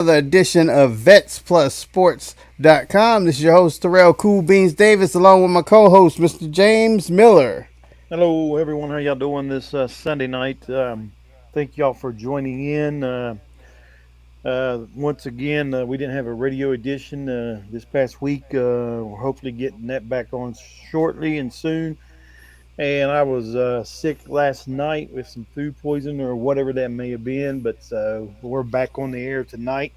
another edition of VetsPlusSports.com. This is your host, Terrell Cool Beans Davis, along with my co host, Mr. James Miller. Hello, everyone. How y'all doing this Sunday night? Thank y'all for joining in. Once again, we didn't have a radio edition this past week. We're hopefully getting that back on shortly and soon. And I was sick last night with some food poison or whatever that may have been, but we're back on the air tonight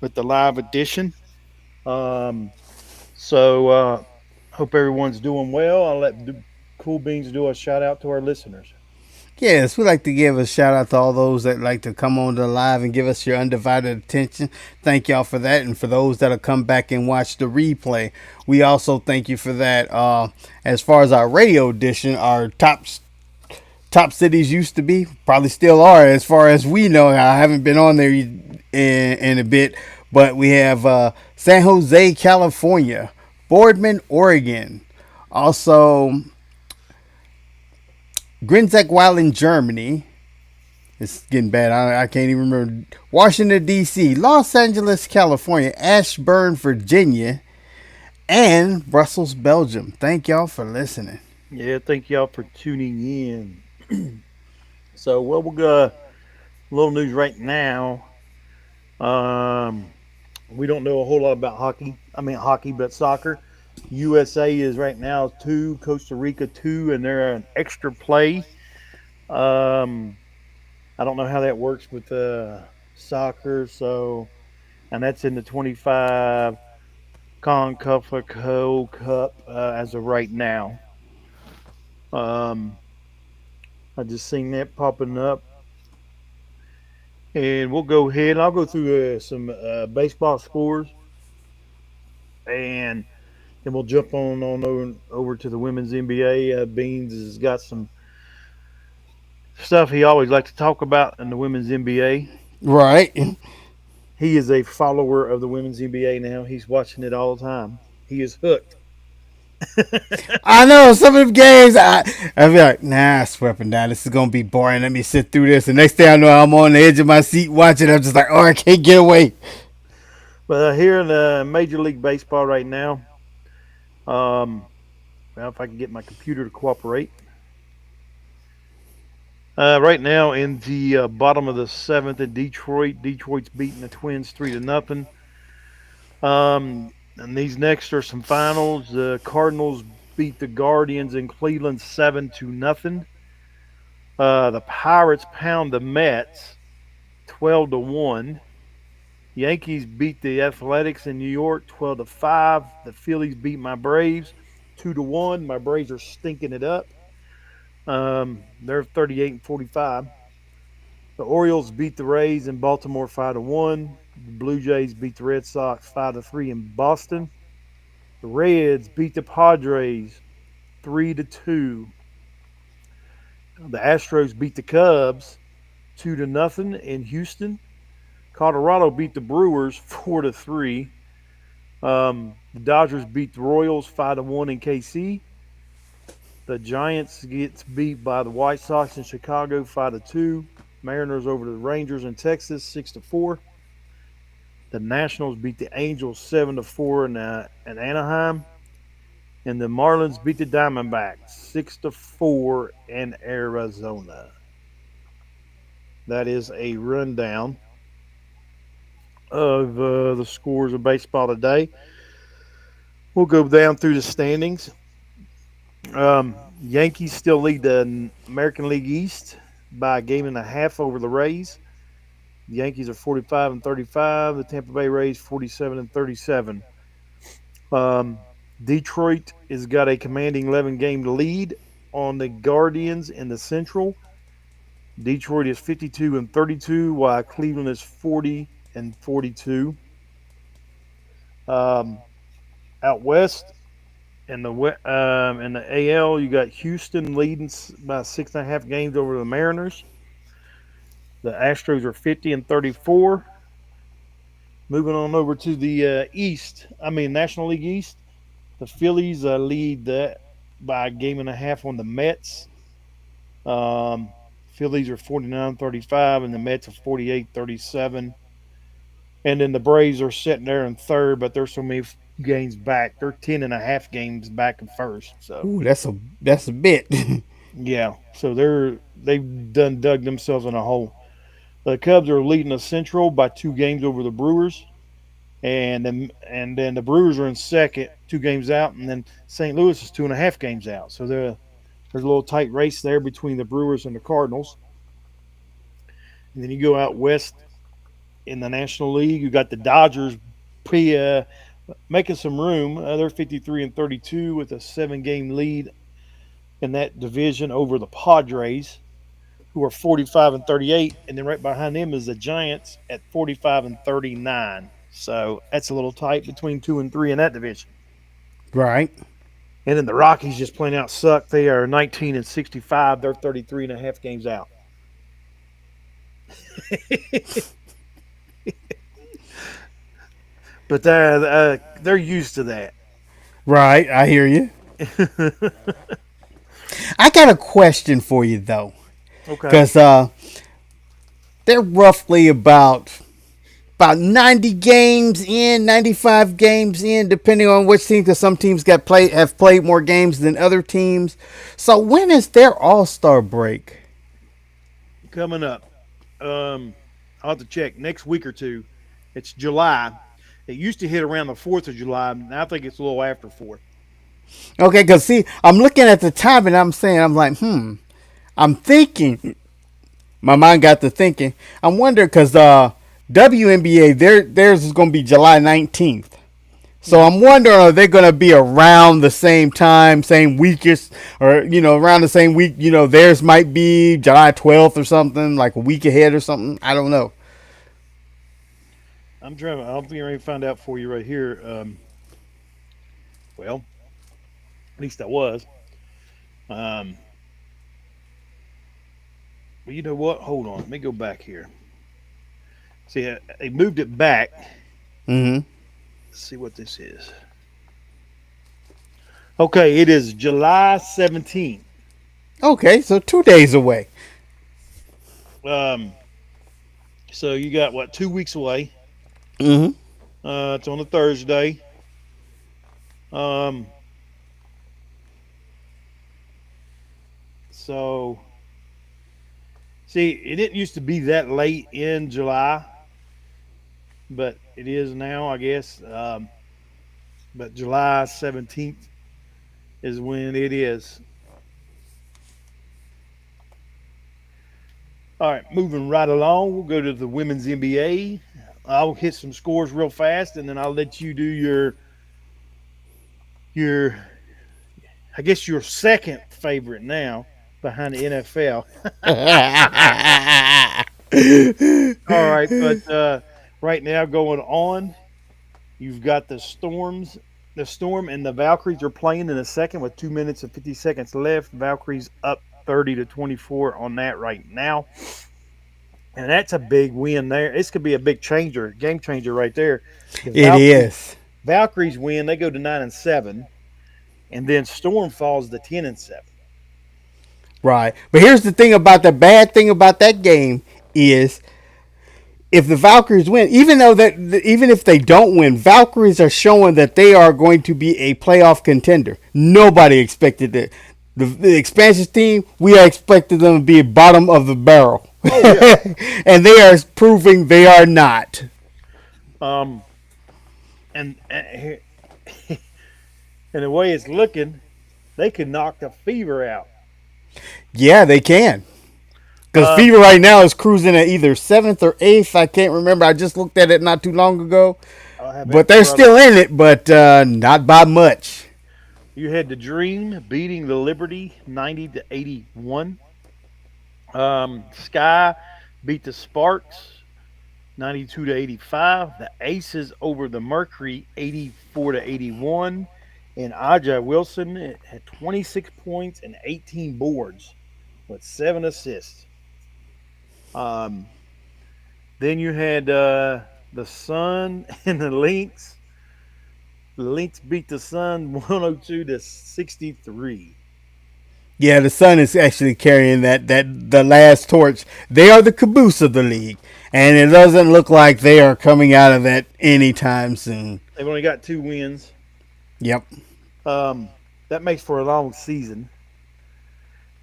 with the live edition. Um, so hope everyone's doing well. I'll let Cool Beans do a shout out to our listeners. Yes, we like to give a shout out to all those that like to come on the live and give us your undivided attention. Thank y'all for that. And for those that'll come back and watch the replay, we also thank you for that. As far as our radio edition, our top cities used to be, probably still are, as far as we know. I haven't been on there in a bit, but we have San Jose, California, Boardman, Oregon, also Grinzeckweiler in Germany. It's getting bad. I can't even remember. Washington, D.C., Los Angeles, California, Ashburn, Virginia, and Brussels, Belgium. Thank y'all for listening. Yeah, thank y'all for tuning in. We'll go a little news right now. Um, we don't know a whole lot about hockey. I mean hockey, but soccer. USA is right now two, Costa Rica two, and they're an extra play. Um, I don't know how that works with soccer. And that's in the 25 CONCACAF Cup as of right now. Um, I just seen that popping up. And we'll go ahead. I'll go through some baseball scores, and then we'll jump on over to the women's NBA. Beans has got some stuff he always likes to talk about in the women's NBA. Right. He is a follower of the women's NBA now. He's watching it all the time. He is hooked. I know some of the games. I be like, nah, sweeping down. This is gonna be boring. Let me sit through this. The next thing I know, I'm on the edge of my seat watching. I'm just like, oh, I can't get away. But here in Major League Baseball right now, um, well, if I can get my computer to cooperate. Right now in the bottom of the seventh in Detroit, Detroit's beating the Twins 3-0. And these next are some finals. The Cardinals beat the Guardians in Cleveland 7-0. The Pirates pound the Mets 12-1. Yankees beat the Athletics in New York 12-5. The Phillies beat my Braves 2-1. My Braves are stinking it up. They're 38-45. The Orioles beat the Rays in Baltimore 5-1. The Blue Jays beat the Red Sox 5-3 in Boston. The Reds beat the Padres 3-2. The Astros beat the Cubs 2-0 in Houston. Colorado beat the Brewers 4-3. The Dodgers beat the Royals 5-1 in KC. The Giants gets beat by the White Sox in Chicago 5-2. Mariners over the Rangers in Texas 6-4. The Nationals beat the Angels 7-4 in Anaheim. And the Marlins beat the Diamondbacks 6-4 in Arizona. That is a rundown of the scores of baseball today. We'll go down through the standings. Yankees still lead the American League East by a game and a half over the Rays. The Yankees are 45-35. The Tampa Bay Rays 47-37. Um, Detroit has got a commanding 11-game lead on the Guardians in the Central. Detroit is 52-32, while Cleveland is 40-42. Um, Out west in the AL, you got Houston leading by 6.5 games over the Mariners. The Astros are 50-34. Moving on over to the National League East. The Phillies lead that by a game and a half on the Mets. Phillies are 49-35, and the Mets are 48-37. And then the Braves are sitting there in third, but they're so many games back. They're 10.5 games back in first. So Ooh, that's a bit. yeah, so they've done dug themselves in a hole. The Cubs are leading the Central by 2 games over the Brewers, and then the Brewers are in second, 2 games out, and then St. Louis is 2.5 games out. So there's a little tight race there between the Brewers and the Cardinals. And then you go out west in the National League, you got the Dodgers making some room. They're 53-32 with a 7-game lead in that division over the Padres, who are 45-38, and then right behind them is the Giants at 45-39. So that's a little tight between 2 and 3 in that division. Right. And then the Rockies just plain out suck. They are 19-65. They're 33.5 games out. But they're used to that. Right. I hear you. I got a question for you though, Okay. because they're roughly about 90 games in, 95 games in, depending on which team, because some teams have played more games than other teams. So when is their All-Star break? Coming up, I'll have to check next week or two. It's July. It used to hit around the 4th of July. Now I think it's a little after 4th. Okay, because see, I'm looking at the time and I'm like, I'm thinking, my mind got to thinking. I'm wondering because WNBA, theirs is going to be July 19th. So Mm-hmm. I'm wondering, are they going to be around the same time, same weekest, or around the same week? Theirs might be July 12th or something, like a week ahead or something. I don't know. I'm getting ready to find out for you right here. Well, at least I was. Um, well, you know what? Hold on. Let me go back here. See, they moved it back. Hmm. Let's see what this is. Okay, it is July 17th. Okay, so 2 days away. Um, so you got what, 2 weeks away? Hmm. It's on a Thursday. Um, so see, it didn't used to be that late in July, but it is now, I guess. But July 17th is when it is. All right, moving right along, we'll go to the women's NBA. I'll hit some scores real fast, and then I'll let you do your I guess your second favorite now behind the NFL. All right, but right now going on, you've got the Storms. The Storm and the Valkyries are playing in a second with 2 minutes and 50 seconds left. Valkyries up 30-24 on that right now. And that's a big win there. This could be a big changer, game changer right there. Because It is. Valkyries win, they go to 9-7, and then Storm falls to 10-7. Right. But here's the thing about the bad thing about that game is if the Valkyries win, even if they don't win, Valkyries are showing that they are going to be a playoff contender. Nobody expected that. The expansion team, we expected them to be bottom of the barrel, Oh yeah. and they are proving they are not. Um, and and the way it's looking, they could knock the Fever out. Yeah, they can. Because Um, Fever right now is cruising at either seventh or eighth. I can't remember. I just looked at it not too long ago. I'll have that But they're pulled up. still in it, but not by much. You had the Dream beating the Liberty 90-81. Sky beat the Sparks 92-85. The Aces over the Mercury 84-81. And Aja Wilson had 26 points and 18 boards with 7 assists. Um, then you had the Sun and the Lynx. The Lynx beat the Sun 102-63. Yeah, the Sun is actually carrying that the last torch. They are the caboose of the league, and it doesn't look like they are coming out of that anytime soon. They've only got 2 wins. Yep. That makes for a long season.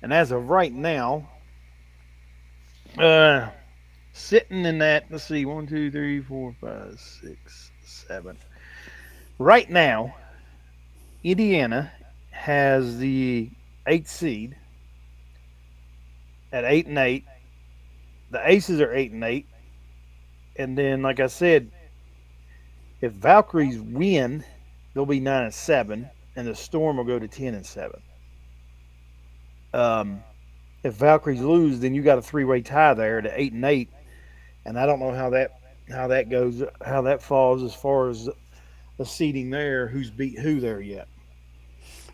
And as of right now, sitting in that, let's see, 1, 2, 3, 4, 5, 6, 7. Right now, Indiana has the 8th seed at 8-8. The Aces are 8-8. And then, like I said, if Valkyries win, they'll be 9-7, and the Storm will go to 10-7. If Valkyries lose, then you got a 3-way tie there to 8-8, and I don't know how that goes, how that falls as far as the seeding there, who's beat who there yet.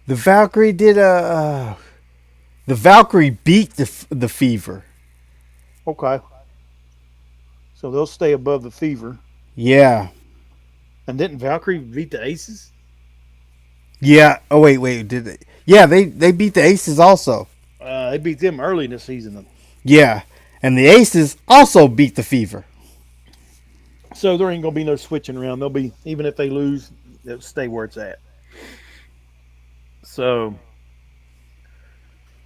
The Valkyrie did the Valkyrie beat the Fever. Okay, so they'll stay above the Fever. Yeah. And didn't Valkyrie beat the Aces? Yeah. Oh wait, did they? Yeah, they beat the Aces also. They beat them early in the season. Yeah, and the Aces also beat the Fever. So there ain't gonna be no switching around. They'll be, even if they lose, they'll stay where it's at. So,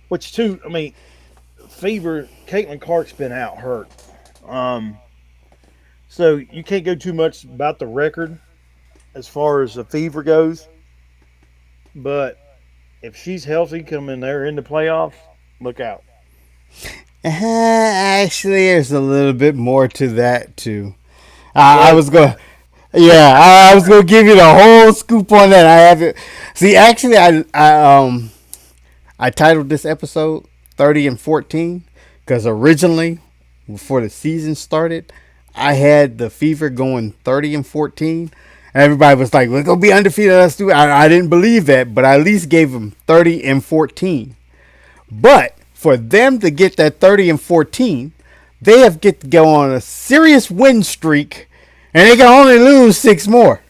which too, I mean, Fever, Caitlin Clark's been out hurt. So you can't go too much about the record as far as the Fever goes. But if she's healthy coming there in the playoffs, look out. Actually, there's a little bit more to that too. I was going. Yeah, I was gonna give you the whole scoop on that. I haven't. See, actually, I titled this episode 30 and 14 because originally, before the season started, I had the Fever going 30 and 14. And everybody was like, "We're gonna be undefeated." Let's do it. I didn't believe that, but I at least gave them 30 and 14. But for them to get that 30 and 14, they have get to go on a serious win streak, and they can only lose 6 more.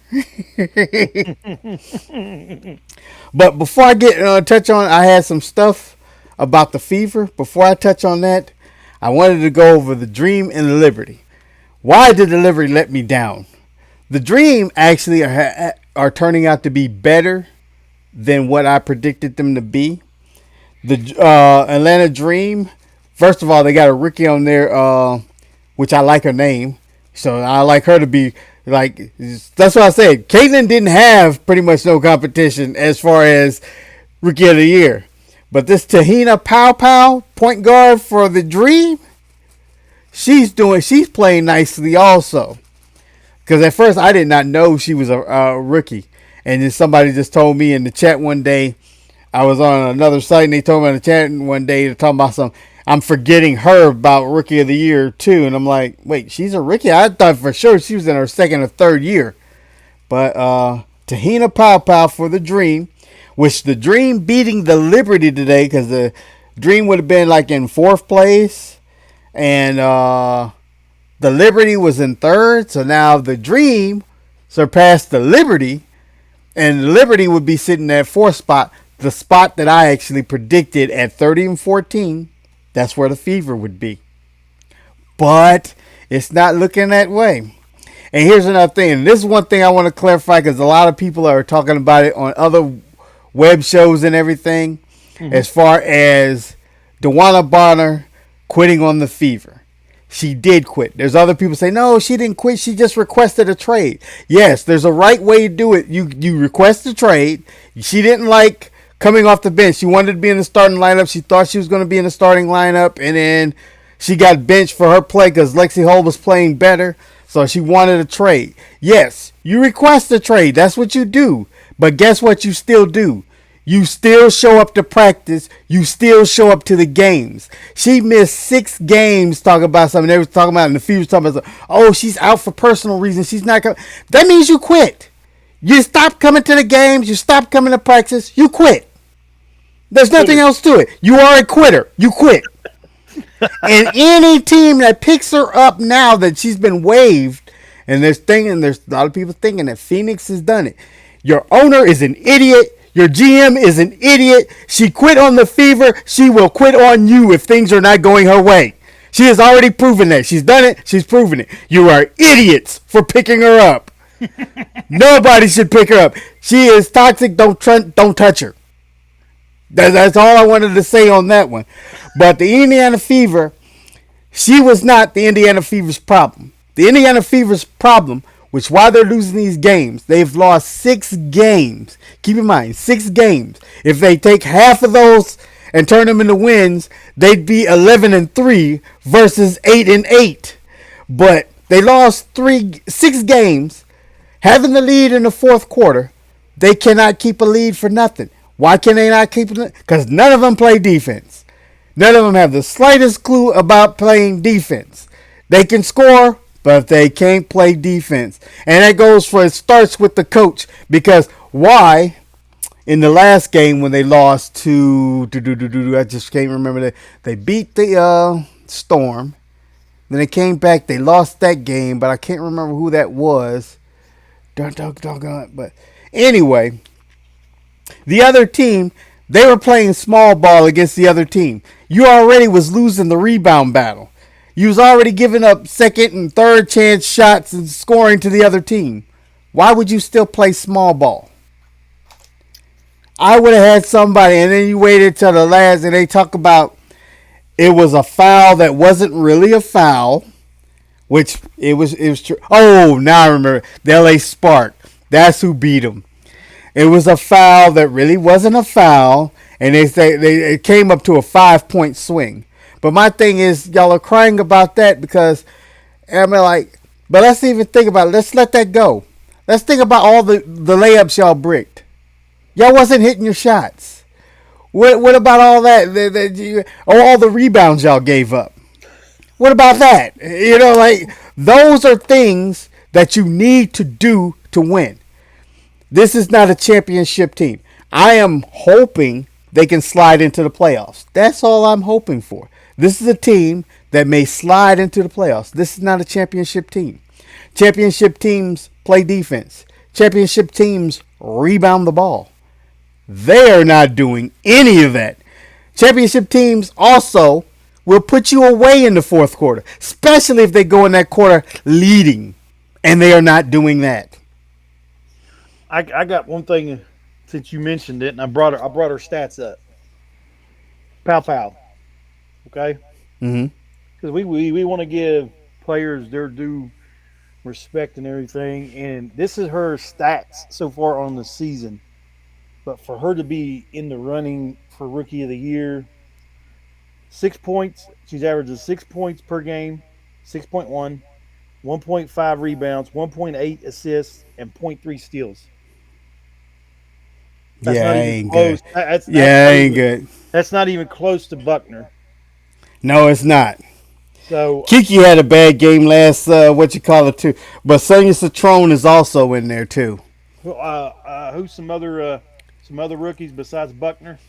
But before I get touch on, I had some stuff about the Fever. Before I touch on that, I wanted to go over the Dream and the Liberty. Why did the Liberty let me down? The Dream actually are turning out to be better than what I predicted them to be. The Atlanta Dream, first of all, they got a Ricky on there, which I like her name. So I like her to be like, that's what I said. Caitlin didn't have pretty much no competition as far as Rookie of the Year. But this Tahina Pow, point guard for the Dream, she's playing nicely also. Because at first I did not know she was a rookie. And then somebody just told me in the chat one day, I was on another site and they told me in the chat one day to talk about some, I'm forgetting her about Rookie of the Year too. And I'm like, wait, she's a rookie? I thought for sure she was in her second or third year. But Tahina Pow for the Dream, which the Dream beating the Liberty today, because the Dream would have been like in 4th place. And the Liberty was in 3rd. So now the Dream surpassed the Liberty. And the Liberty would be sitting at 4th spot. The spot that I actually predicted at 30 and 14. That's where the Fever would be. But it's not looking that way. And here's another thing. And this is one thing I want to clarify because a lot of people are talking about it on other web shows and everything. Mm-hmm. As far as DeWanna Bonner quitting on the Fever. She did quit. There's other people say, no, she didn't quit. She just requested a trade. Yes, there's a right way to do it. You request a trade. She didn't like coming off the bench. She wanted to be in the starting lineup. She thought she was going to be in the starting lineup. And then she got benched for her play because Lexi Hull was playing better. So she wanted a trade. Yes, you request a trade. That's what you do. But guess what you still do? You still show up to practice. You still show up to the games. She missed 6 games talking about something. They were talking about, and the Fever was talking about, oh, she's out for personal reasons. She's not coming. That means you quit. You stop coming to the games. You stop coming to practice. You quit. There's nothing else to it. You are a quitter. You quit. And any team that picks her up now that she's been waived, and there's a lot of people thinking that Phoenix has done it. Your owner is an idiot. Your GM is an idiot. She quit on the Fever. She will quit on you if things are not going her way. She has already proven that. She's done it. She's proven it. You are idiots for picking her up. Nobody should pick her up. She is toxic. Don't touch her. That's all I wanted to say on that one. But the Indiana Fever, she was not the Indiana Fever's problem. The Indiana Fever's problem, which why they're losing these games, they've lost 6 games. Keep in mind, 6 games. If they take half of those and turn them into wins, they'd be 11-3 versus 8-8. But they lost 6 games, having the lead in the fourth quarter. They cannot keep a lead for nothing. Why can they not keep it? Because none of them play defense. None of them have the slightest clue about playing defense. They can score, but they can't play defense. And it starts with the coach. Because why, in the last game when they lost to, I just can't remember that. They beat the Storm. Then they came back. They lost that game, but I can't remember who that was. But anyway, the other team, they were playing small ball against the other team. You already was losing the rebound battle. You was already giving up second and third chance shots and scoring to the other team. Why would you still play small ball? I would have had somebody, and then you waited till the last, and they talk about it was a foul that wasn't really a foul, which it was true. Oh, now I remember. The LA Spark. That's who beat them. It was a foul that really wasn't a foul, and they say it came up to a 5-point swing. But my thing is, y'all are crying about that because I'm like, but let's even think about it. Let's let that go. Let's think about all the layups y'all bricked. Y'all wasn't hitting your shots. What about all that? All the rebounds y'all gave up. What about that? Like those are things that you need to do to win. This is not a championship team. I am hoping they can slide into the playoffs. That's all I'm hoping for. This is a team that may slide into the playoffs. This is not a championship team. Championship teams play defense. Championship teams rebound the ball. They are not doing any of that. Championship teams also will put you away in the fourth quarter, especially if they go in that quarter leading, and they are not doing that. I got one thing since you mentioned it, and I brought her stats up. Pow. Okay? Mm-hmm. Because we want to give players their due respect and everything, and this is her stats so far on the season. But for her to be in the running for Rookie of the Year, 6 points. She's averaging 6 points per game, 6.1, 1.5 rebounds, 1.8 assists, and 0.3 steals. That's not even close. Ain't good. That's not even close to Buckner. No, it's not. So Kiki had a bad game last, too. But Sonia Citron is also in there too. Who's some other rookies besides Buckner?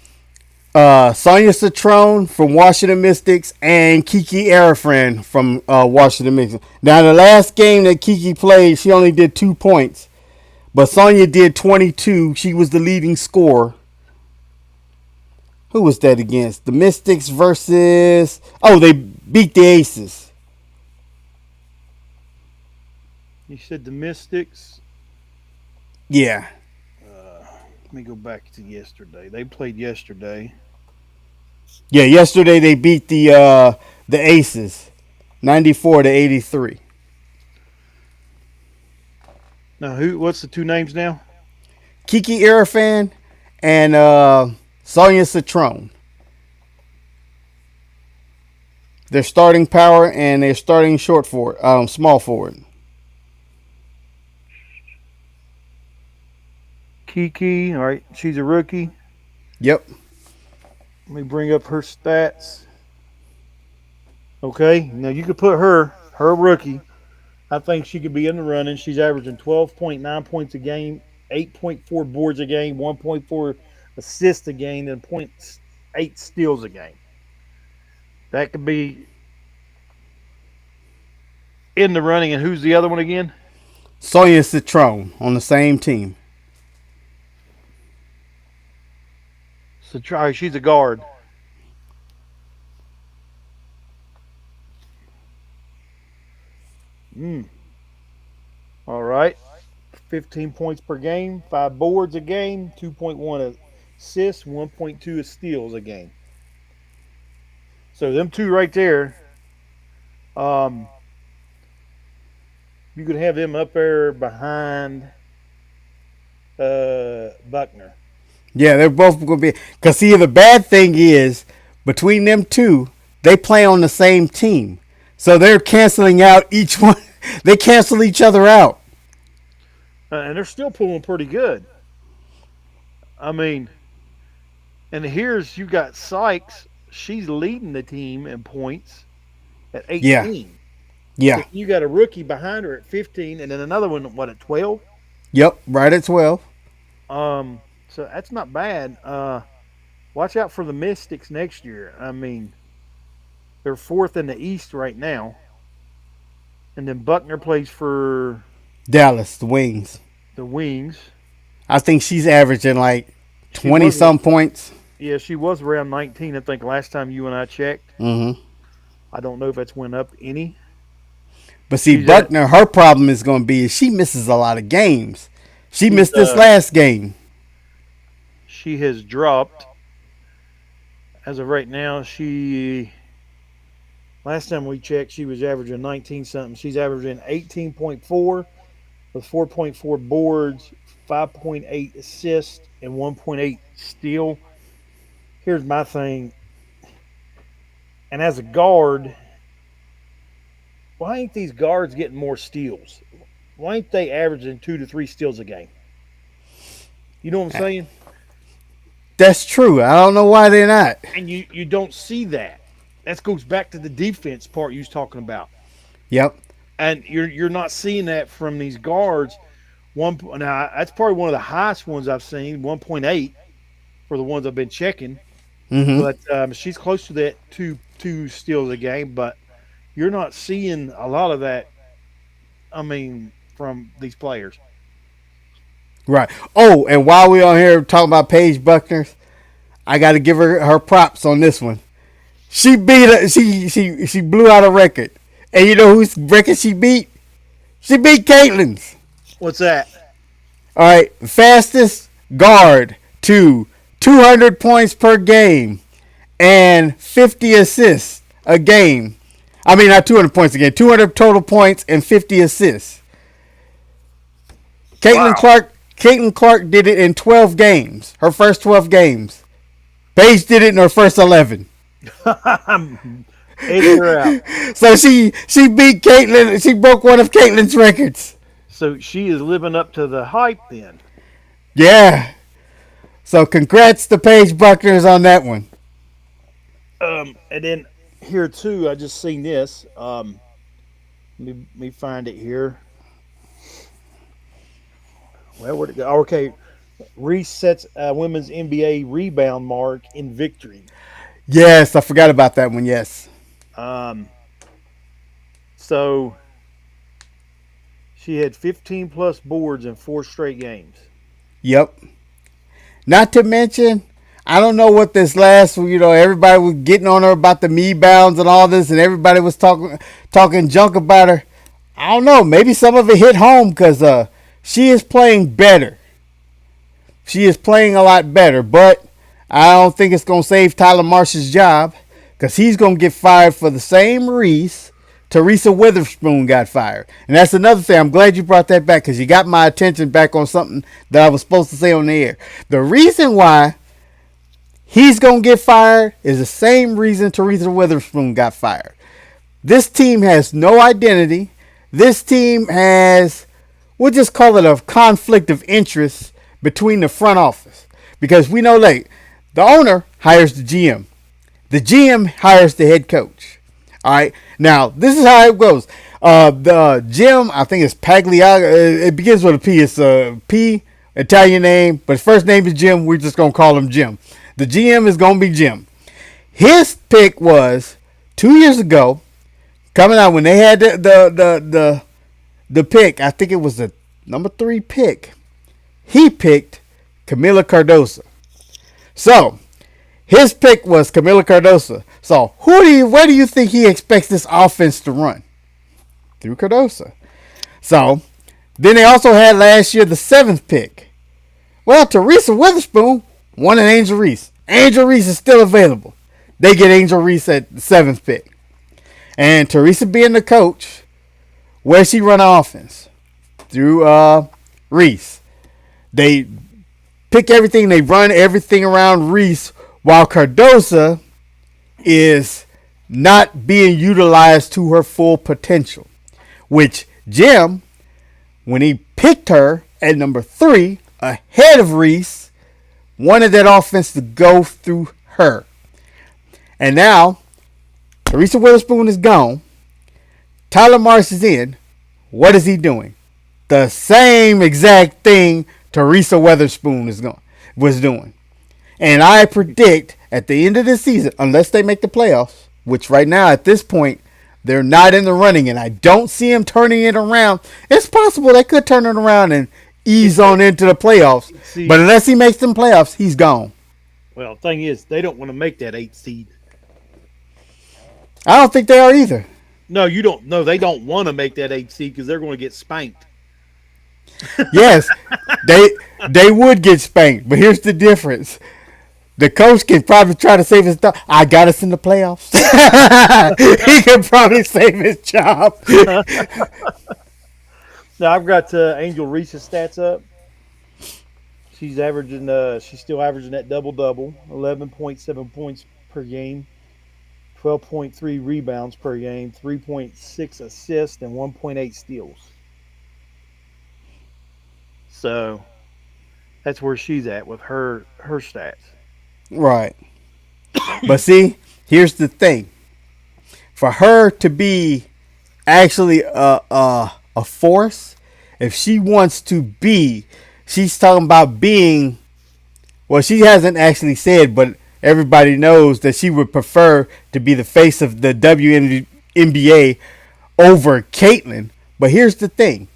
Sonia Citron from Washington Mystics and Kiki Arafran from Washington Mystics. Now, the last game that Kiki played, she only did 2 points. But Sonya did 22. She was the leading scorer. Who was that against? The Mystics versus... Oh, they beat the Aces. You said the Mystics? Yeah. Let me go back to yesterday. They played yesterday. Yeah, yesterday they beat the Aces. 94-83. Now, what's the two names now? Kiki Arafan and Sonia Citron. They're starting power and they're starting small forward. Kiki, all right, she's a rookie. Yep. Let me bring up her stats. Okay, now you could put her rookie. I think she could be in the running. She's averaging 12.9 points a game, 8.4 boards a game, 1.4 assists a game, and 0.8 steals a game. That could be in the running. And who's the other one again? Sonia Citron on the same team. So try. She's a guard. Mm. All right. 15 points per game, 5 boards a game, 2.1 assists, 1.2 steals a game. So them two right there, um, you could have them up there behind Buckner. Yeah, they're both going to be. Because, see, the bad thing is, between them two, they play on the same team. So they're canceling out each one. They cancel each other out. And they're still pulling pretty good. I mean, and here's you got Sykes. She's leading the team in points at Yeah. 18. So Yeah. you got a rookie behind her at 15, and then another one, what, at 12? Yep. Right at 12. So that's not bad. Watch out for the Mystics next year. I mean, they're fourth in the East right now, and then Buckner plays for Dallas, the Wings. the Wings. I think she's averaging like She 20 was, some points. yeah, she was around 19. I think last time you and I checked. Mm-hmm. I don't know if that's went up any. But see, She's at Buckner, her problem is going to be she misses a lot of games. She she's missed this last game. she has dropped as of right now. She last time we checked, she was averaging 19 something. She's averaging 18.4 with 4.4 boards, 5.8 assists, and 1.8 steal. Here's my thing. And as a guard, why ain't these guards getting more steals? Why ain't they averaging 2 to 3 steals a game? You know what I'm saying? That's true. I don't know why they're not. And you don't see that. That goes back to the defense part you was talking about. Yep. And you're not seeing that from these guards. Now that's probably one of the highest ones I've seen, 1.8 for the ones I've been checking. Mm-hmm. But she's close to that two steals a game. But you're not seeing a lot of that. I mean, from these players. Right. Oh, and while we're on here talking about Paige Buckner, I got to give her props on this one. She she blew out a record, and you know whose record she beat? She beat Caitlin's. What's that? All right, fastest guard to 200 points per game and 50 assists a game. I mean, not 200 points a game, 200 total points and 50 assists. Caitlin Clark did it in 12 games. Her first 12 games. Paige did it in her first 11. Her out. So she beat Caitlin. She broke one of Caitlin's records. So she is living up to the hype then. Yeah. So congrats to Paige Buckners on that one. And then here too, I just seen this. Let me find it here. Well, where'd it go? Okay, Reese sets a women's NBA rebound mark in victory. Yes, I forgot about that one. Yes. Um, so she had 15 plus boards in 4 straight games. Yep. Not to mention, I don't know what this last, everybody was getting on her about the me bounds and all this, and everybody was talking junk about her. I don't know. Maybe some of it hit home because she is playing better. She is playing a lot better, but I don't think it's going to save Tyler Marsh's job because he's going to get fired for the same Reese Teresa Witherspoon got fired. And that's another thing. I'm glad you brought that back because you got my attention back on something that I was supposed to say on the air. The reason why he's going to get fired is the same reason Teresa Witherspoon got fired. This team has no identity. This team has, we'll just call it a conflict of interest between the front office. Because we know the owner hires the GM. The GM hires the head coach. All right. Now, this is how it goes. The Jim, I think it's Pagliaga. It begins with a P. It's a P, Italian name, but his first name is Jim. We're just going to call him Jim. The GM is going to be Jim. His pick was 2 years ago, coming out when they had the pick. I think it was the number 3 pick. He picked Camila Cardoso. So, His pick was Camila Cardoso. So where do you think he expects this offense to run? Through Cardoso. So then they also had last year the seventh pick. Well, Teresa Witherspoon wanted Angel Reese. Angel Reese is still available. They get Angel Reese at the seventh pick. And Teresa being the coach, where she run offense? Through Reese. They pick everything, they run everything around Reese, while Cardosa is not being utilized to her full potential. Which Jim, when he picked her at number 3 ahead of Reese, wanted that offense to go through her. And now, Teresa Witherspoon is gone. Tyler Marsh is in. What is he doing? The same exact thing Teresa Witherspoon was doing. And I predict at the end of the season, unless they make the playoffs, which right now at this point, they're not in the running, and I don't see him turning it around. It's possible they could turn it around and ease on into the playoffs. See, but unless he makes them playoffs, he's gone. well, the thing is, they don't want to make that 8 seed. I don't think they are either. No, you don't. No, they don't want to make that 8 seed because they're going to get spanked. Yes, they would get spanked, but here's the difference. The coach can probably try to save his job. I got us in the playoffs. He can probably save his job. Now I've got Angel Reese's stats up. She's averaging. She's still averaging that double double, 11.7 points per game, 12.3 rebounds per game, 3.6 assists, and 1.8 steals. So that's where she's at with her stats. Right. But see, here's the thing. For her to be actually a force, if she wants to be, she's talking about being, well, she hasn't actually said, but everybody knows that she would prefer to be the face of the WNBA over Caitlyn. But here's the thing.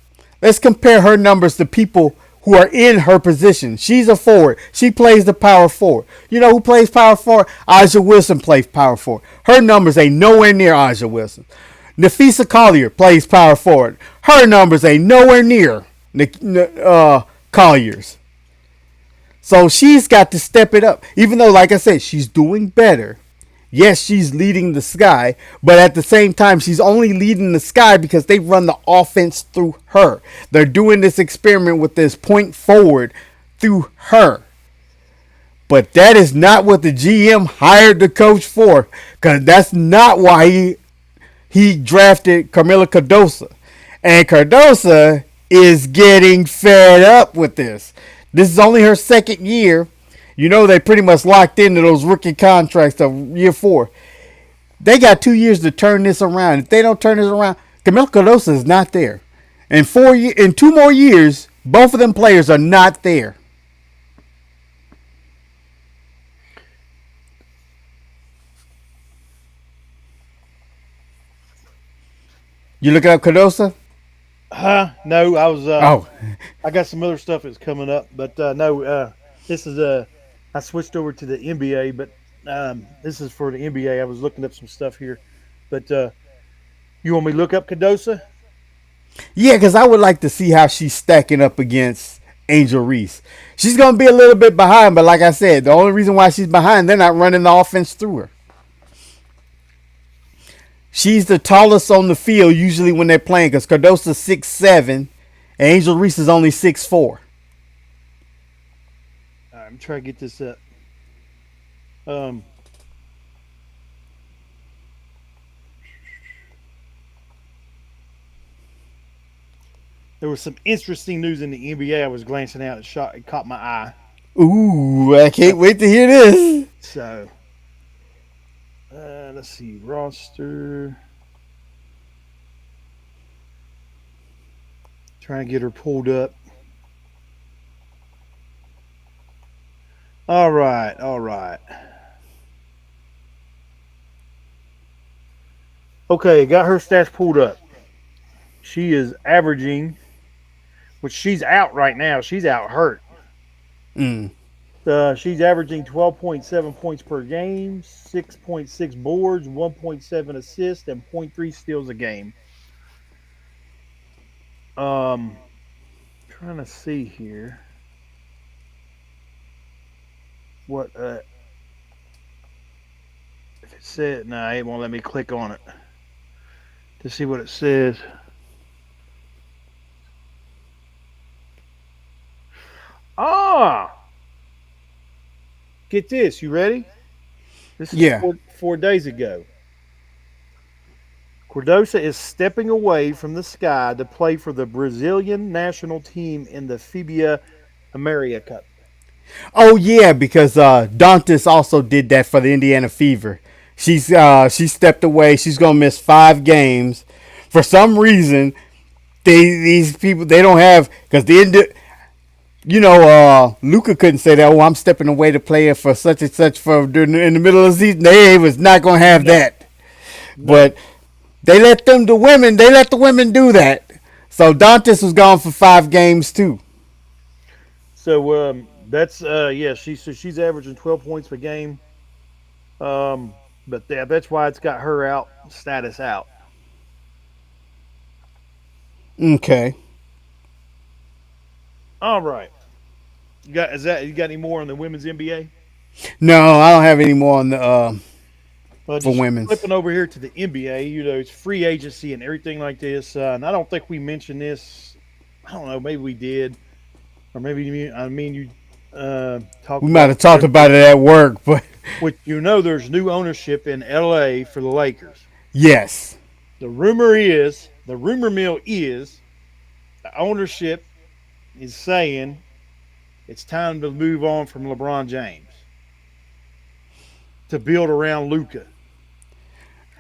Let's compare her numbers to people who are in her position. She's a forward. She plays the power forward. You know who plays power forward? Aja Wilson plays power forward. Her numbers ain't nowhere near Aja Wilson. Nafisa Collier plays power forward. Her numbers ain't nowhere near Collier's. So she's got to step it up. Even though, like I said, she's doing better. Yes, she's leading the Sky, but at the same time, she's only leading the Sky because they run the offense through her. They're doing this experiment with this point forward through her. But that is not what the GM hired the coach for, because that's not why he drafted Camila Cardoso. And Cardoso is getting fed up with this. This is only her second year. You know they pretty much locked into those rookie contracts of year 4. They got 2 years to turn this around. If they don't turn this around, Camila Cardoso is not there. In 2 more years, both of them players are not there. You looking up Cardoso? No, I was. Oh, I got some other stuff that's coming up, but no. This is I switched over to the NBA, but this is for the NBA. I was looking up some stuff here, but you want me to look up Cardosa? yeah, because I would like to see how she's stacking up against Angel Reese. She's going to be a little bit behind, but like I said, the only reason why she's behind, they're not running the offense through her. She's the tallest on the field usually when they're playing, because Cardosa's 6'7", and Angel Reese is only 6'4". All right, I'm trying to get this up. There was some interesting news in the NBA. I was glancing out. It caught my eye. Ooh, I can't wait to hear this. So, let's see. Roster. Trying to get her pulled up. All right, all right. Okay, got her stats pulled up. She is averaging, which she's out right now. She's out hurt. She's averaging 12.7 points per game, 6.6 boards, 1.7 assists, and point 0.3 steals a game. Um, Trying to see here what if it said. No, it won't let me click on it to see what it says. Ah, get this. You ready? This is Yeah. 4 days ago. Cordosa is stepping away from the sky to play for the Brazilian national team in the FIBA America Cup. Oh yeah, because Dantas also did that for the Indiana Fever. She stepped away. She's gonna miss 5 games. For some reason, these people they don't have because Luca couldn't say that. Oh, I'm stepping away to play for such and such for in the middle of the season. They was not gonna have No, that. no. But they let the women do that. So Dantas was gone for 5 games too. So that's yeah. She's averaging 12 points per game. But yeah, that's why it's got her out status out. Okay. All right. You got any more on the women's NBA? No, I don't have any more on the for Just women's. flipping over here to the NBA, it's free agency and everything like this. And I don't think we mentioned this. I don't know, maybe we did, or maybe you talked We might about have talked it. about it at work, but Which there's new ownership in LA for the Lakers. yes. The rumor mill is, the ownership is saying it's time to move on from LeBron James to build around Luca.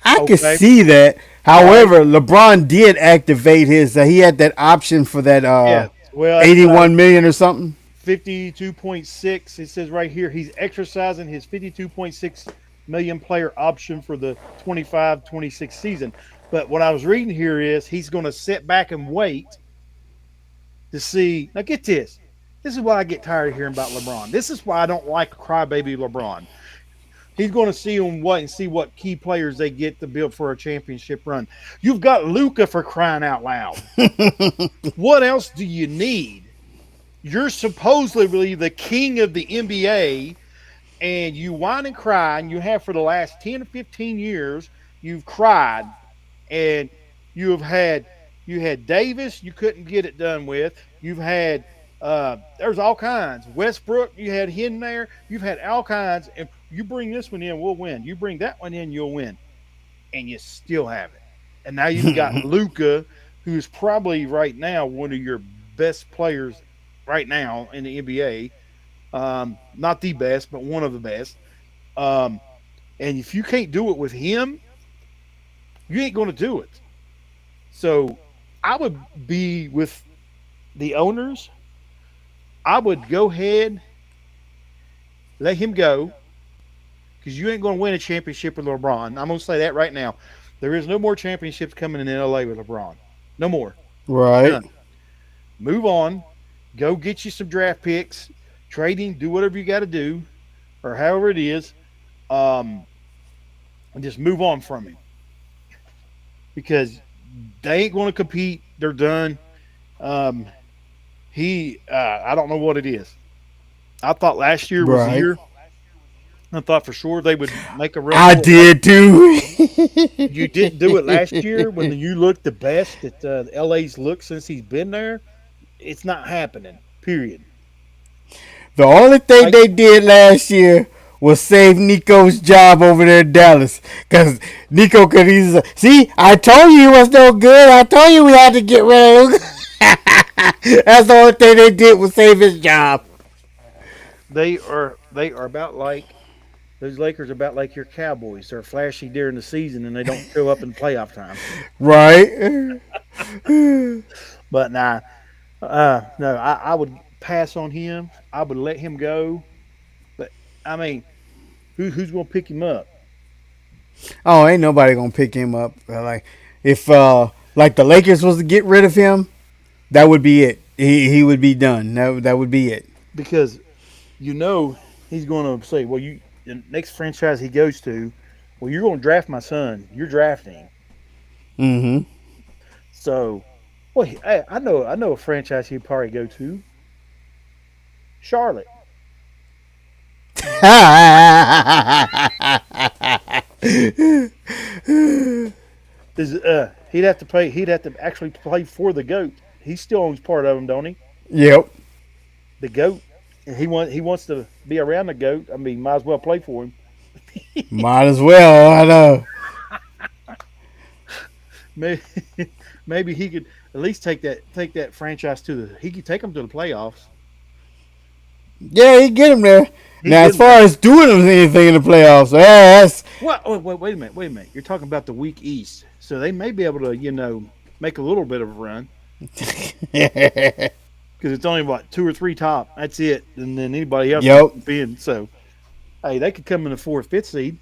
I could Okay, see that. all right, However, LeBron did activate his. He had that option for that yeah. Well, that's what I 81 million or something. 52.6. It says right here he's exercising his 52.6 million player option for the 25-26 season. But what I was reading here is he's going to sit back and wait to see. Now, get this. This is what I get tired of hearing about LeBron. This is why I don't like crybaby LeBron. He's going to see what key players they get to build for a championship run. You've got Luca for crying out loud. What else do you need? You're supposedly the king of the NBA, and you whine and cry, and you have for the last 10 to 15 years. You've cried, and you have had you had Davis, you couldn't get it done with. You've had there's all kinds. Westbrook, you had him there. You've had all kinds, and you bring this one in, we'll win. You bring that one in, you'll win, and you still haven't. And now you've got Luca, who's probably right now one of your best players right now in the NBA. Not the best, but one of the best. Um, and if you can't do it with him, you ain't going to do it. So I would be with the owners. I would go ahead, let him go, because you ain't going to win a championship with LeBron. I'm going to say that right now. There is no more championships coming in LA with LeBron. No more. Right. None. Move on. Go get you some draft picks, trade him, do whatever you got to do, or however it is, um, and just move on from him because they ain't going to compete. They're done. Um, I don't know what it is. I thought last year was the Right. year. I thought for sure they would make a run I for it. did too. You didn't do it last year when you looked the best that LA's looked since he's been there. It's not happening. Period. The only thing Like they did last year was save Nico's job over there in Dallas. Because Nico could easily. See, I told you he was no good. I told you we had to get rid of him. That's the only thing they did was save his job. they are about like those Lakers are about like your Cowboys. They're flashy during the season and they don't show up in playoff time. Right? But nah, no, I would pass on him. I would let him go. But I mean, who's going to pick him up? Oh, ain't nobody gonna pick him up. Like if like the Lakers was to get rid of him, that would be it. He would be done. That would be it. Because you know, he's going to say, well, the next franchise he goes to, well, you're going to draft my son. You're drafting him. Mm-hmm. So, well, I know a franchise he'd probably go to, Charlotte. Is he'd have to actually play for the goat. He still owns part of them, don't he? Yep. The goat. And he wants to be around the goat. I mean, might as well play for him. Might as well. I know. maybe, maybe he could at least take that franchise to the. He could take them to the playoffs. Yeah, he get him there. He Now, get as them far there. as doing anything in the playoffs, that's What? Oh, wait a minute. Wait a minute. You're talking about the weak East, so they may be able to, make a little bit of a run because it's only what two or three top. That's it, and then anybody else can yep. jump in. So, hey, they could come in the fourth, fifth seed.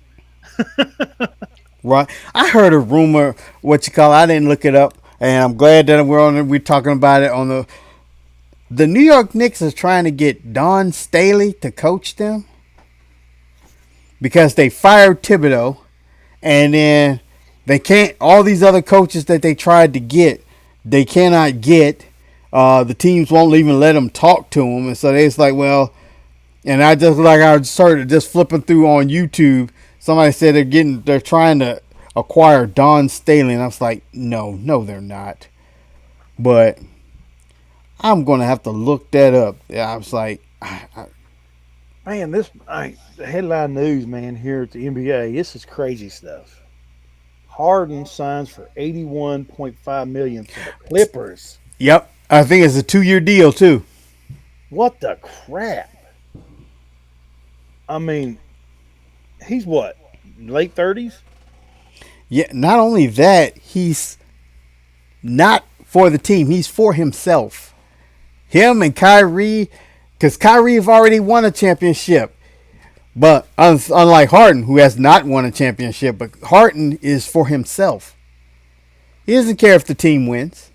Right. I heard a rumor. What you call? I didn't look it up, and I'm glad that we're talking about it on the New York Knicks is trying to get Don Staley to coach them because they fired Thibodeau, and then they can't. All these other coaches that they tried to get, they cannot get. The teams won't even let them talk to them, and so they it's like, well, and I started just flipping through on YouTube. Somebody said they're trying to acquire Don Staley, and I was like, no, they're not. But I'm gonna have to look that up. Yeah, I was like, Man, the headline news, man, here at the NBA, this is crazy stuff. Harden signs for 81.5 million for the Clippers. yep. I think it's a 2-year deal too. What the crap? I mean, he's what late 30s. Yeah. Not only that, he's not for the team. He's for himself. Him and Kyrie, because Kyrie have already won a championship. But unlike Harden, who has not won a championship, but Harden is for himself. He doesn't care if the team wins.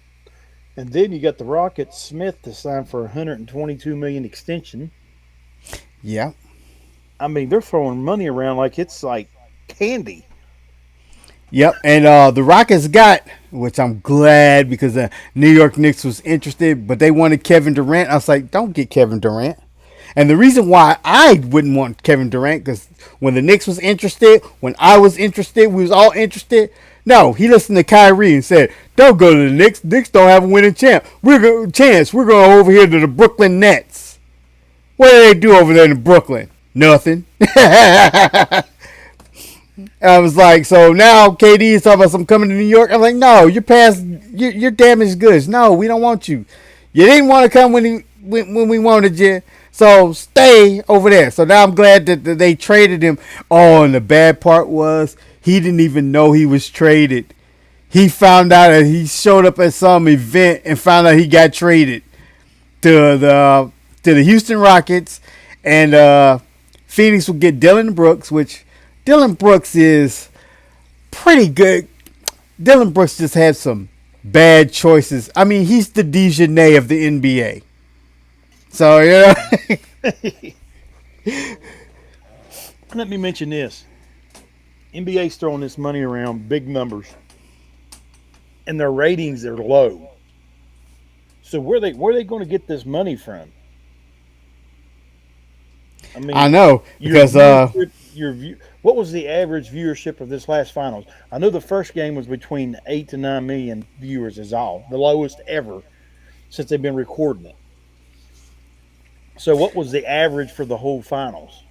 And then you got the Rockets Smith to sign for 122 million extension. Yeah. I mean, they're throwing money around like it's like candy. Yep. And the Rockets got, which I'm glad because the New York Knicks was interested, but they wanted Kevin Durant. I was like, don't get Kevin Durant. And the reason why I wouldn't want Kevin Durant, because when the Knicks was interested, when I was interested, we was all interested. No, he listened to Kyrie and said, "Don't go to the Knicks. Knicks don't have a winning chance. We're going over here to the Brooklyn Nets. What do they do over there in Brooklyn? Nothing." I was like, so now KD is talking about some coming to New York. I'm like, no, you're past, you're damaged goods. No, we don't want you. You didn't want to come when we wanted you. So stay over there. So now I'm glad that they traded him. Oh, and the bad part was he didn't even know he was traded. He found out that he showed up at some event and found out he got traded to the Houston Rockets, and Phoenix will get Dylan Brooks, which Dylan Brooks is pretty good. Dylan Brooks just had some bad choices. I mean, he's the Dejounte of the NBA. So, Let me mention this: NBA's throwing this money around, big numbers, and their ratings are low. So where are they going to get this money from? I I mean, know your because viewership, your view. What was the average viewership of this last finals? I know the first game was between 8 to 9 million viewers is all the lowest ever since they've been recording it. So what was the average for the whole finals?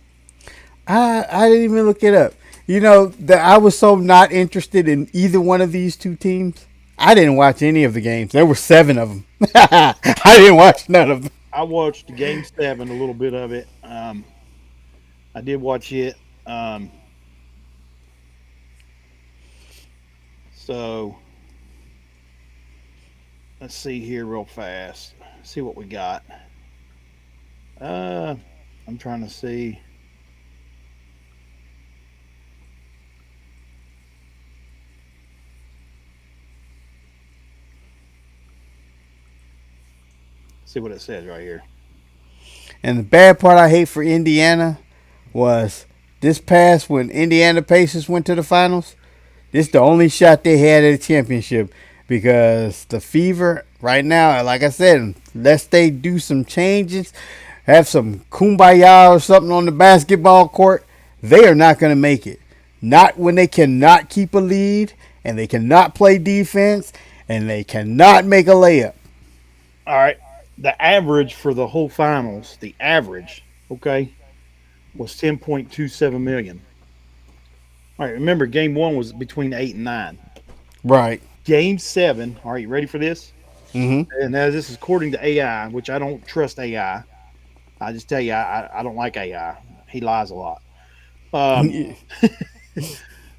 I didn't even look it up. You know that I was so not interested in either one of these two teams. I didn't watch any of the games. There were 7 of them. I didn't watch none of them. I watched Game Seven, a little bit of it. I did watch it. So let's see here real fast. See what we got. Uh, I'm trying to see. See what it says right here. And the bad part I hate for Indiana was this past when Indiana Pacers went to the finals. This is the only shot they had at a championship because the Fever right now, like I said, unless they do some changes, have some kumbaya or something on the basketball court, they are not going to make it. Not when they cannot keep a lead and they cannot play defense and they cannot make a layup. All right. The average for the whole finals, the average, okay, was 10.27 million. All right. Remember, game one was between 8 and 9. Right. Game seven. All right. You ready for this? Mm-hmm. And now this is according to AI, which I don't trust AI. I just tell you, I don't like AI. He lies a lot. Um,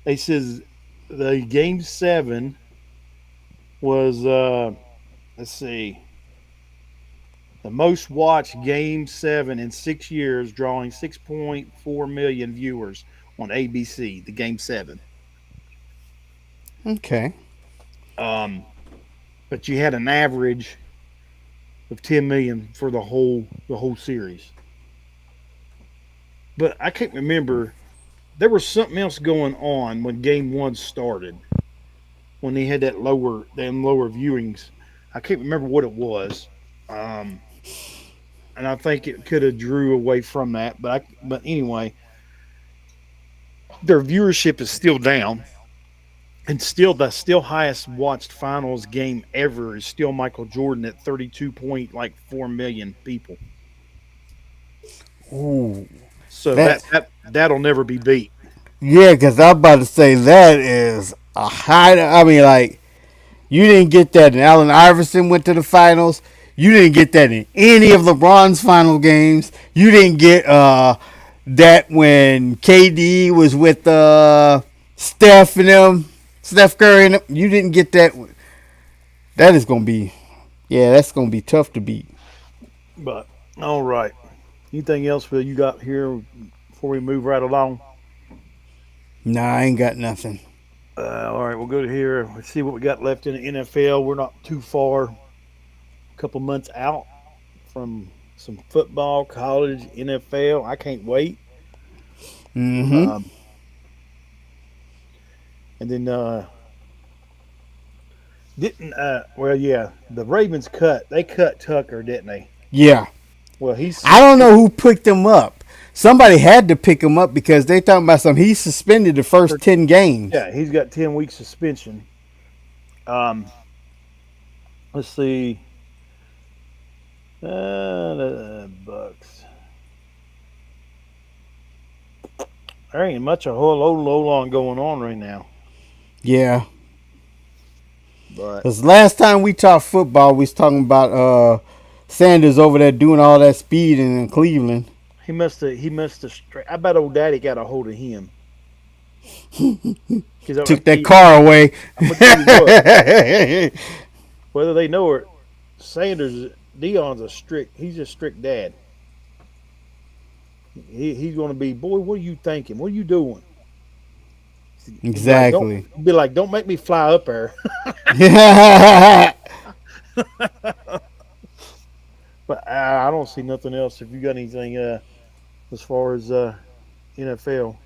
they says the game seven was let's see, the most watched game seven in 6 years, drawing 6.4 million viewers on ABC. The game seven. Okay. Um, but you had an average of 10 million for the whole series. But I can't remember. There was something else going on when game one started. When they had them lower viewings, I can't remember what it was. Um, and I think it could have drew away from that. But anyway, their viewership is still down, and still the highest watched finals game ever is still Michael Jordan at 32.4 million people. Ooh. So That that'll never be beat. Yeah, because I'm about to say that is a high. I mean, like, you didn't get that in Allen Iverson went to the finals. You didn't get that in any of LeBron's final games. You didn't get that when KD was with Steph and them, Steph Curry and them. You didn't get that. That is gonna be, yeah, that's gonna be tough to beat. But all right. Anything else Phil, you got here before we move right along? Nah, I ain't got nothing. All right, we'll go to here. Let's see what we got left in the NFL. We're not too far, a couple months out from some football, college, NFL. I can't wait. Mm-hmm. Um, and then didn't well yeah, the Ravens cut Tucker, didn't they? Yeah. Well, he's I don't know who picked him up. Somebody had to pick him up because they talking about something. He's suspended the first 10 games. yeah, he's got 10 weeks suspension. Um, let's see. The Bucks. There ain't much a whole lot going on right now. Yeah. But Because last time we talked football, we was talking about Sanders over there doing all that speeding in Cleveland. he must have. I bet old Daddy got a hold of him. Because Took that car away. I'm gonna tell you what. Whether they know it, Sanders Dion's a strict. He's a strict dad. He's going to be, boy. What are you thinking? What are you doing? Exactly. Be like, don't make me fly up there. But I don't see nothing else. If you got anything as far as NFL,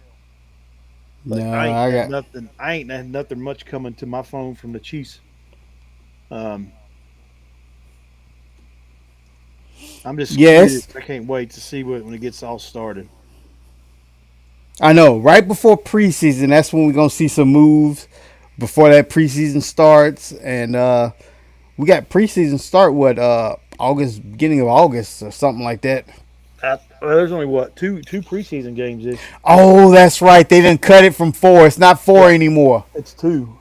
but No, I ain't I had got. nothing. I ain't had nothing much coming to my phone from the Chiefs. Um, I'm just Yes, curious. I can't wait to see when it gets all started. I know. Right before preseason, that's when we're gonna see some moves. Before that preseason starts, and we got preseason start August, beginning of August or something like that. Well, there's only what two preseason games this. Oh, that's right. They didn't cut it from four. It's not four Yeah, anymore. it's two.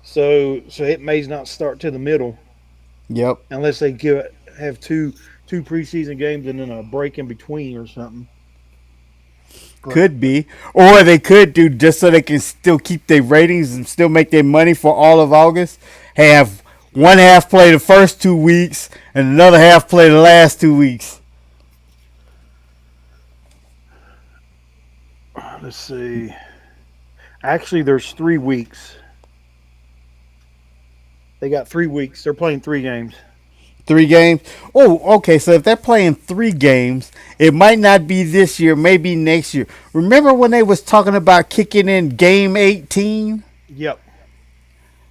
So it may not start to the middle Yep. unless they have two preseason games and then a break in between or something. But Could be. Or they could do just so they can still keep their ratings and still make their money for all of August. Have one half play the first 2 weeks and another half play the last 2 weeks. let's see. Actually, there's 3 weeks. They got 3 weeks. They're playing 3 games. 3 games. Oh, okay. So if they're playing 3 games, it might not be this year, maybe next year. Remember when they was talking about kicking in game 18? Yep.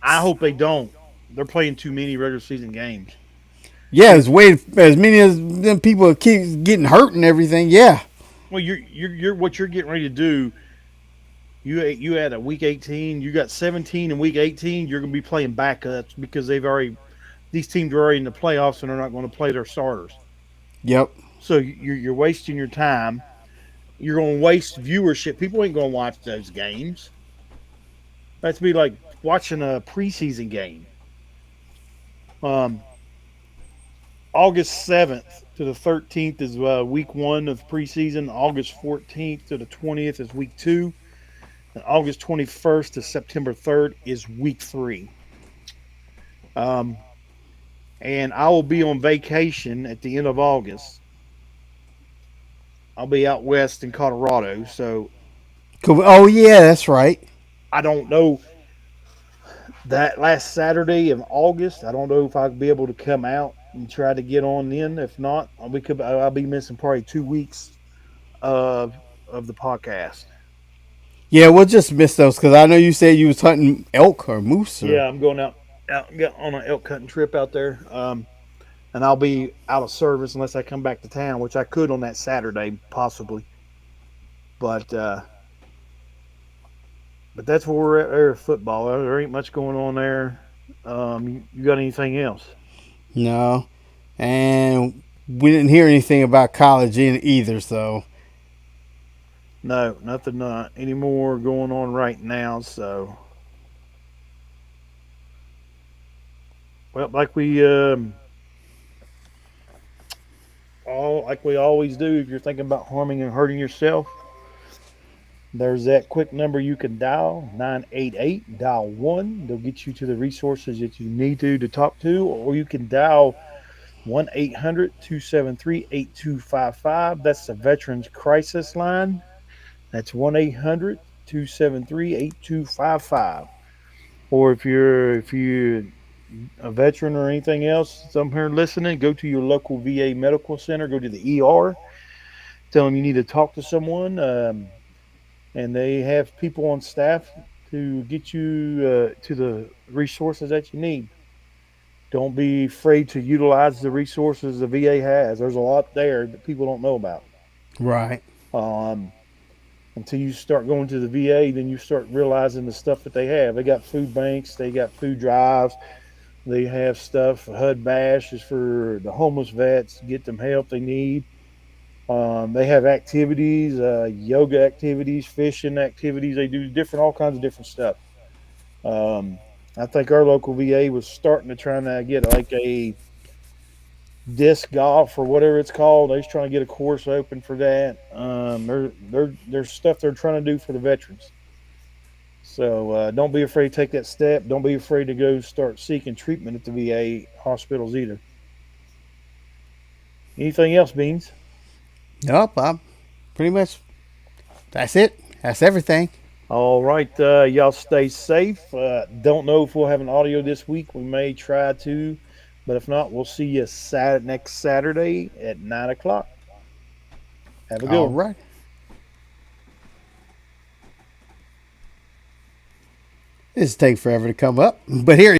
I hope they don't. They're playing too many regular season games. Yeah, it's way as many as them people keep getting hurt and everything. Yeah. Well, you're what you're getting ready to do. You had a week 18. You got 17 in week 18. You're going to be playing backups because these teams are already in the playoffs and they're not going to play their starters. Yep. So you're wasting your time. You're going to waste viewership. People ain't going to watch those games. That's be like watching a preseason game. Um, August 7th to the 13th is week 1 of preseason. August 14th to the 20th is week 2. And August 21st to September 3rd is week 3. Um, and I will be on vacation at the end of August. I'll be out west in Colorado, so Cool. Oh yeah, that's right. I don't know that last Saturday of August. I don't know if I'll be able to come out and try to get on then. If not, I'll be missing probably 2 weeks of the podcast. Yeah, we'll just miss those because I know you said you was hunting elk or moose or. Yeah, I'm going out get on an elk hunting trip out there. And I'll be out of service unless I come back to town, which I could on that Saturday possibly. But that's where we're at there. Football. There ain't much going on there. You got anything else? No, and we didn't hear anything about college in either. So No, nothing anymore going on right now. So, well, like we always do, if you're thinking about harming and hurting yourself, there's that quick number you can dial 988 dial 1. They'll get you to the resources that you need to talk to, or you can dial 1-800-273-8255. That's the Veterans Crisis Line. That's 1-800-273-8255. Or if you're a veteran or anything else, some here listening, go to your local VA medical center, go to the ER, tell them you need to talk to someone, and they have people on staff to get you to the resources that you need. Don't be afraid to utilize the resources the VA has. There's a lot there that people don't know about. right. Um, until you start going to the VA, then you start realizing the stuff that they have. They got food banks, they got food drives, they have stuff. HUD Bash is for the homeless vets to get them help they need. They have activities, yoga activities, fishing activities. They do all kinds of different stuff. Um, I think our local VA was starting to try to get like a disc golf or whatever it's called. They're trying to get a course open for that. There's stuff they're trying to do for the veterans. So don't be afraid to take that step. Don't be afraid to go start seeking treatment at the VA hospitals either. Anything else, Beans? Nope. I'm pretty much. That's it. That's everything. All right, y'all stay safe. Don't know if we'll have an audio this week. We may try to, but if not, we'll see you next Saturday at 9 o'clock. Have a good All one. right. This take forever to come up, but here.